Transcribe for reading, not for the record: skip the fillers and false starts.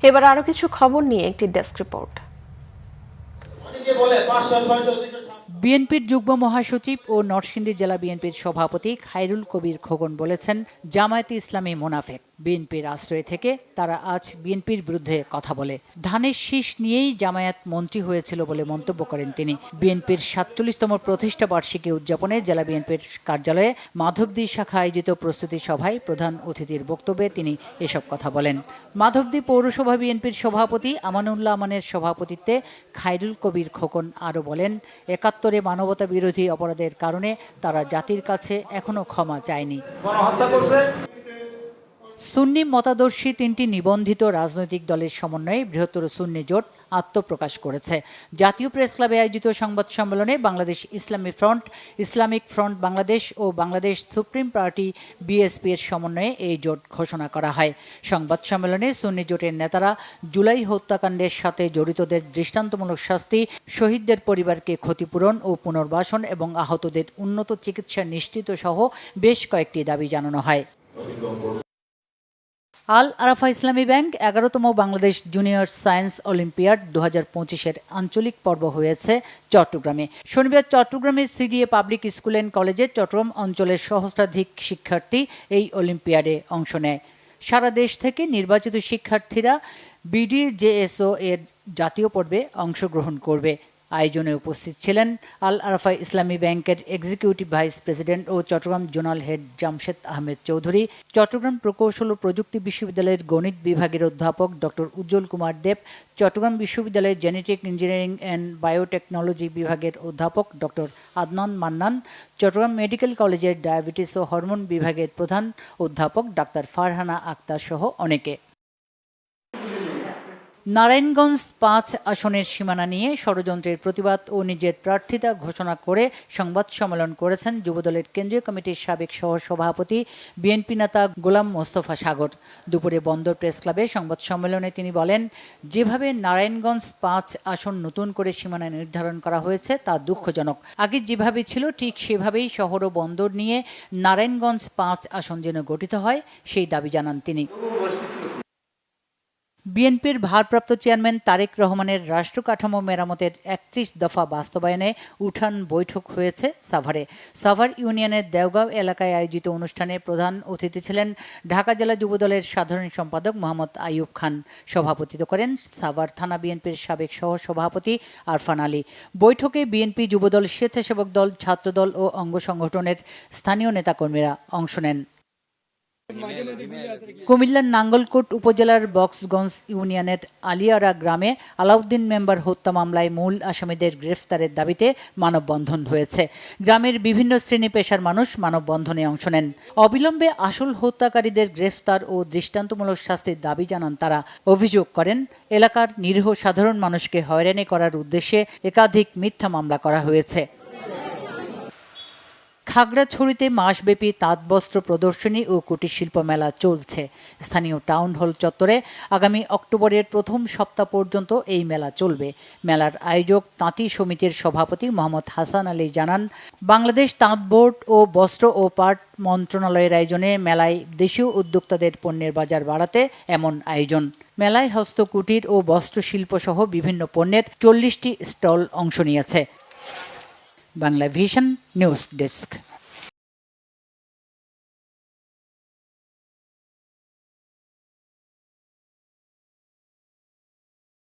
এবার আরো কিছু খবর নিয়ে একটি ডেস্ক রিপোর্ট। বিএনপির যুগ্ম মহাসচিব ও নরসিংদী জেলা বিএনপির সভাপতি খায়রুল কবির খোকন বলেছেন, জামায়াতে ইসলামী মুনাফেক। বিএনপির আশ্রয় থেকে তারা আজ বিএনপির বিরুদ্ধে কথা বলে। ধানের শীষ নিয়েই জামায়াত মন্ত্রী হয়েছিল বলে মন্তব্য করেন তিনি। বিএনপির ৪৭তম প্রতিষ্ঠা বার্ষিকী উদযাপনে জেলা বিএনপির কার্যালয়ে মাধবদী শাখা আয়োজিত প্রস্তুতি সভায় প্রধান অতিথির বক্তব্যে তিনি এসব কথা বলেন। মাধবদী পৌরসভা বিএনপির সভাপতি আমানুল্লাহ আমানের সভাপতিত্বে খায়রুল কবির খোকন আরও বলেন, ৭১ মানবতা বিরোধী অপরাধের কারণে তারা জাতির কাছে এখনো ক্ষমা চায়নি। সুন্নি মতাদর্শী ৩টি নিবন্ধিত রাজনৈতিক দলের সমন্বয়ে বৃহত্তর সুন্নি জোট আত্মপ্রকাশ করেছে। জাতীয় প্রেস ক্লাবে আয়োজিত সংবাদ সম্মেলনে বাংলাদেশ ইসলামী ফ্রন্ট, ইসলামিক ফ্রন্ট বাংলাদেশ ও বাংলাদেশ সুপ্রিম পার্টি বিএসপি এর সমন্বয়ে এই জোট ঘোষণা করা হয়। সংবাদ সম্মেলনে সুন্নি জোটের নেতারা জুলাই হত্যাকাণ্ডের সাথে জড়িতদের দৃষ্টান্তমূলক শাস্তি, শহীদদের পরিবারকে ক্ষতিপূরণ ও পুনর্বাসন এবং আহতদের উন্নত চিকিৎসা নিশ্চিত সহ বেশ কয়েকটি দাবি জানানো হয়। আল আরাফা ইসলামী ব্যাংক ১১তম বাংলাদেশ জুনিয়র সায়েন্স অলিম্পিয়াড ২০২৫-এর আঞ্চলিক পর্ব হয়েছে চট্টগ্রামে। শনিবার চট্টগ্রামের সিডিএ পাবলিক স্কুল অ্যান্ড কলেজে চট্টগ্রাম অঞ্চলের সহস্রাধিক শিক্ষার্থী এই অলিম্পিয়াডে অংশ নেয়। সারা দেশ থেকে নির্বাচিত শিক্ষার্থীরা বিডিজেএসও এর জাতীয় পর্বে অংশগ্রহণ করবে। আয়োজনে উপস্থিত ছিলেন আল আরাফা ইসলামী ব্যাংকের এক্সিকিউটিভ ভাইস প্রেসিডেন্ট ও চট্টগ্রাম জোনাল হেড জামশেদ আহমেদ চৌধুরী, চট্টগ্রাম প্রকৌশল ও প্রযুক্তি বিশ্ববিদ্যালয়ের গণিত বিভাগের অধ্যাপক ডক্টর উজ্জ্বল কুমার দেব, চট্টগ্রাম বিশ্ববিদ্যালয়ের জেনেটিক ইঞ্জিনিয়ারিং অ্যান্ড বায়োটেকনোলজি বিভাগের অধ্যাপক ডক্টর আদনান মান্নান, চট্টগ্রাম মেডিকেল কলেজের ডায়াবেটিস ও হরমোন বিভাগের প্রধান অধ্যাপক ডাক্তার ফারহানা আক্তার সহ অনেকে। নারায়ণগঞ্জ ৫ আসনের সীমানা নিয়ে ষড়যন্ত্রের প্রতিবাদ ও নিজের প্রার্থিতা ঘোষণা করে সংবাদ সম্মেলন করেছেন যুবদলের কেন্দ্রীয় কমিটির সাবেক সহসভাপতি বিএনপি নেতা গোলাম মোস্তফা সাগর। দুপুরে বন্দর প্রেস ক্লাবে সংবাদ সম্মেলনে তিনি বলেন, যেভাবে নারায়ণগঞ্জ ৫ আসন নতুন করে সীমানা নির্ধারণ করা হয়েছে তা দুঃখজনক। আগে যেভাবে ছিল ঠিক সেভাবেই শহর ও বন্দর নিয়ে নারায়ণগঞ্জ ৫ আসন যেন গঠিত হয় সেই দাবি জানান তিনি। বিএনপির ভারপ্রাপ্ত চেয়ারম্যান তারেক রহমানের রাষ্ট্র কাঠামো মেরামতের ৩১ দফা বাস্তবায়নে উঠান বৈঠক হয়েছে সাভারে। সাভার ইউনিয়নের দেওগাঁও এলাকায় আয়োজিত অনুষ্ঠানে প্রধান অতিথি ছিলেন ঢাকা জেলা যুবদলের সাধারণ সম্পাদক মোহাম্মদ আইয়ুব খান। সভাপতিত্ব করেন সাভার থানা বিএনপির সাবেক সহসভাপতি আরফান আলী। বৈঠকে বিএনপি, যুবদল, স্বেচ্ছাসেবক দল, ছাত্রদল ও অঙ্গ সংগঠনের স্থানীয় নেতাকর্মীরা অংশ নেন। কুমিল্লার নাঙ্গলকোট উপজেলার বক্সগঞ্জ ইউনিয়নের আলিয়ারা গ্রামে আলাউদ্দিন মেম্বার হত্যা মামলায় মূল আসামিদের গ্রেফতারের দাবিতে মানববন্ধন হয়েছে। গ্রামের বিভিন্ন শ্রেণী পেশার মানুষ মানববন্ধনে অংশ নেন। অবিলম্বে আসল হত্যাকারীদের গ্রেফতার ও দৃষ্টান্তমূলক শাস্তির দাবি জানান তারা। অভিযোগ করেন, এলাকার নিরীহ সাধারণ মানুষকে হয়রানি করার উদ্দেশ্যে একাধিক মিথ্যা মামলা করা হয়েছে। খাগড়াছড়িতে মাসব্যাপী তাঁতবস্ত্র প্রদর্শনী ও কুটির শিল্প মেলা চলছে। স্থানীয় টাউন হল চত্বরে আগামী অক্টোবরের প্রথম সপ্তাহ পর্যন্ত এই মেলা চলবে। মেলার আয়োজক তাঁতি সমিতির সভাপতি মোহাম্মদ হাসান আলী জানান, বাংলাদেশ তাঁত বোর্ড ও বস্ত্র ও পাট মন্ত্রণালয়ের আয়োজনে মেলায় দেশীয় উদ্যোক্তাদের পণ্যের বাজার বাড়াতে এমন আয়োজন। মেলায় হস্তকুটির ও বস্ত্রশিল্প সহ বিভিন্ন পণ্যের ৪০টি স্টল অংশ নিয়েছে। Bangla vision news desk.